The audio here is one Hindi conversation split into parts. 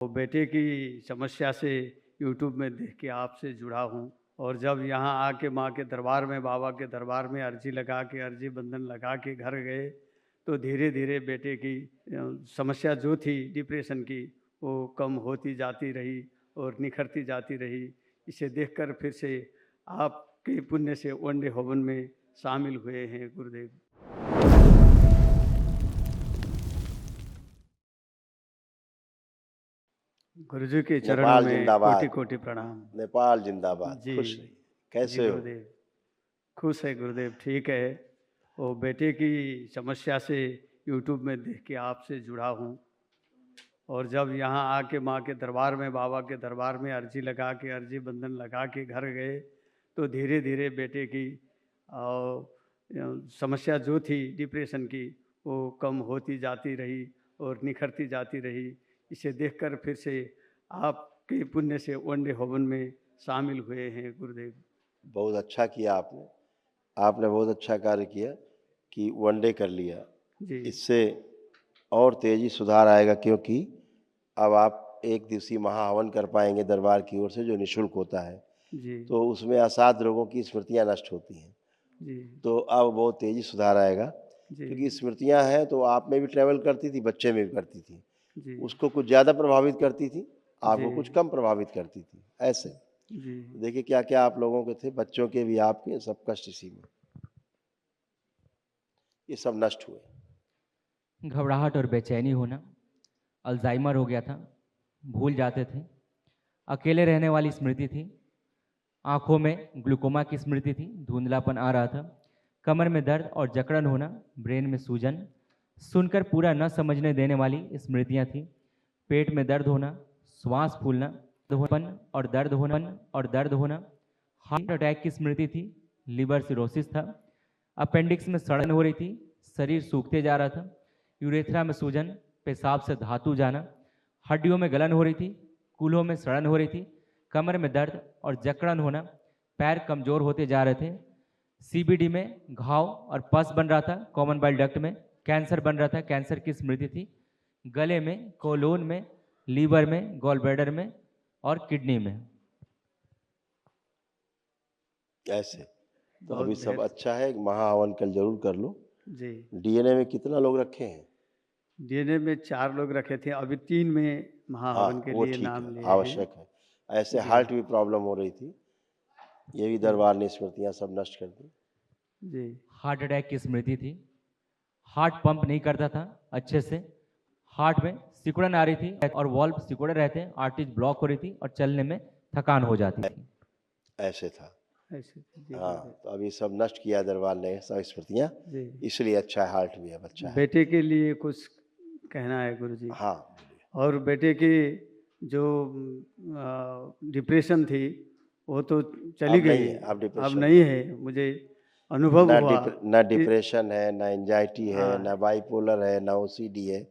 वो बेटे की समस्या से यूट्यूब में देख के आपसे जुड़ा हूँ और जब यहाँ आके माँ के दरबार में, बाबा के दरबार में अर्जी लगा के, अर्जी बंधन लगा के घर गए, तो धीरे धीरे बेटे की समस्या जो थी डिप्रेशन की, वो कम होती जाती रही और निखरती जाती रही। इसे देखकर फिर से आपके पुण्य से वन डे हवन में शामिल हुए हैं गुरुदेव। गुरुजी के चरणों नेपाल में जिंदाबाद। कोटि कोटि प्रणाम। नेपाल जिंदाबाद। जी खुश रहिए। जी कैसे हो? गुरुदेव। खुश है गुरुदेव, ठीक है। वो बेटे की समस्या से यूट्यूब में देख के आपसे जुड़ा हूँ और जब यहाँ आके माँ के दरबार में, बाबा के दरबार में अर्जी लगा के, अर्जी बंधन लगा के घर गए, तो धीरे धीरे बेटे की समस्या जो थी डिप्रेशन की, वो कम होती जाती रही और निखरती जाती रही। इसे देखकर फिर से आपके पुण्य से वन डे हवन में शामिल हुए हैं गुरुदेव। बहुत अच्छा किया आपने। आपने बहुत अच्छा कार्य किया कि वनडे कर लिया। जी इससे और तेजी सुधार आएगा, क्योंकि अब आप एक दिवसीय महाहवन कर पाएंगे दरबार की ओर से, जो निःशुल्क होता है। जी तो उसमें असाध रोगों की स्मृतियां नष्ट होती हैं। जी तो अब बहुत तेजी सुधार आएगा, जी क्योंकि स्मृतियां हैं तो आप में भी ट्रैवल करती थी, बच्चे में भी करती थी। जी उसको कुछ ज़्यादा प्रभावित करती थी, आपको जी कुछ कम प्रभावित करती थी। ऐसे जी देखिए क्या क्या आप लोगों के थे, बच्चों के भी, आपके, सब कष्ट इसी में, ये सब नष्ट हुए। घबराहट और बेचैनी होना, अल्जाइमर हो गया था, भूल जाते थे, अकेले रहने वाली स्मृति थी, आंखों में ग्लूकोमा की स्मृति थी, धुंधलापन आ रहा था, कमर में दर्द और जकड़न होना, ब्रेन में सूजन, सुनकर पूरा न समझने देने वाली स्मृतियां थी, पेट में दर्द होना, श्वास फूलना और दर्द होना, हार्ट अटैक की स्मृति थी, लिवर सिरोसिस था, अपेंडिक्स में सड़न हो रही थी, शरीर सूखते जा रहा था, यूरेथ्रा में सूजन, पेशाब से धातु जाना, हड्डियों में गलन हो रही थी, कूल्हों में सड़न हो रही थी, कमर में दर्द और जकड़न होना, पैर कमजोर होते जा रहे थे, सीबीडी में घाव और पस बन रहा था, कॉमन बाइल डक्ट में कैंसर बन रहा था, कैंसर की स्मृति थी, गले में, कोलोन में, लीवर में, गॉल ब्लैडर में और किडनी में। ऐसे तो बहुत अभी सब ढेर अच्छा है। महाहवन कल जरूर कर लो। जी। डीएनए में कितना लोग रखे हैं? डीएनए में 4 लोग रखे थे, अभी 3 में महाहवन हाँ, के वो लिए ठीक नाम है, लिए हैं। आवश्यक है। ऐसे जी हार्ट भी प्रॉब्लम हो रही थी, ये भी दरबार ने स्मृतियां सब नष्ट कर दी। जी हार्ट अटैक की स्मृति थी, हार्ट पंप नहीं करता था अच्छे से, हार्ट में सिकुड़न आ रही थी और वॉल्व सिकुड़े रहते, आर्टरीज ब्लॉक हो रही थी और चलने में थकान हो जाती थी। ऐसे था। ऐसे थे जी हाँ, गुरुदेव। तो अभी सब नष्ट किया दरबार ने सब स्मृतियां, जी इसलिए अच्छा है, हार्ट भी अब अच्छा है। बेटे के लिए कुछ कहना है गुरुजी। हाँ बोलिए। और बेटे की जो डिप्रेशन थी, वो तो चली अब गई, नहीं है, अब अब डिप्रेशन नहीं है, मुझे अनुभव हुआ ना कि डिप्रेशन है, ना एंजाइटी है, हाँ, ना बाइपोलर है, ना ओसीडी है,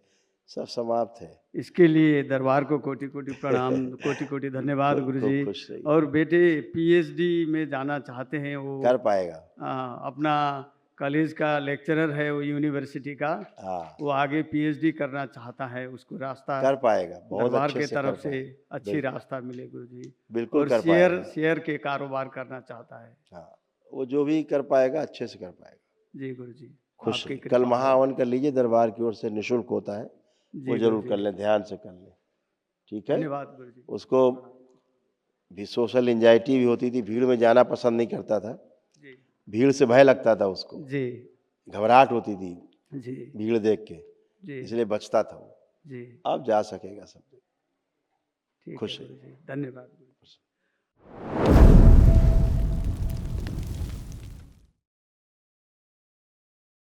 सब समाप्त है। इसके लिए दरबार को कोटि कोटि प्रणाम, कोटि कोटि धन्यवाद खूब गुरुजी। खुश रहिए। और बेटे पीएचडी में जाना चाहते हैं, वो कर पाएगा। अपना कॉलेज का लेक्चरर है, वो यूनिवर्सिटी का, हाँ, वो आगे पीएचडी करना चाहता है, उसको रास्ता कर पाएगा, बहुत दरबार अच्छे के से कर तरफ से पाएगा। अच्छी बिल्कुल, रास्ता मिले गुरुजी। बिल्कुल और कर शेयर पाएगा। शेयर के कारोबार करना चाहता है। हाँ, वो जो भी कर पाएगा अच्छे से कर पाएगा। जी गुरुजी, खुश आपकी रहिए। कल कृपा हो। महाहवन कर लीजिए, दरबार की ओर से निःशुल्क होता है, वो जी जरूर गुरुजी, कर लें, ध्यान से कर लें। ठीक है। धन्यवाद गुरुजी। उसको भी सोशल एंजाइटी भी होती थी, भीड़ में जाना पसंद नहीं करता था, जी भीड़ से भय लगता था उसको, जी घबराहट होती थी जी भीड़ देख के, जी इसलिए बचता था वो। जी अब जा सकेगा सब। ठीक है खुश रहिए। गुरुजी, धन्यवाद।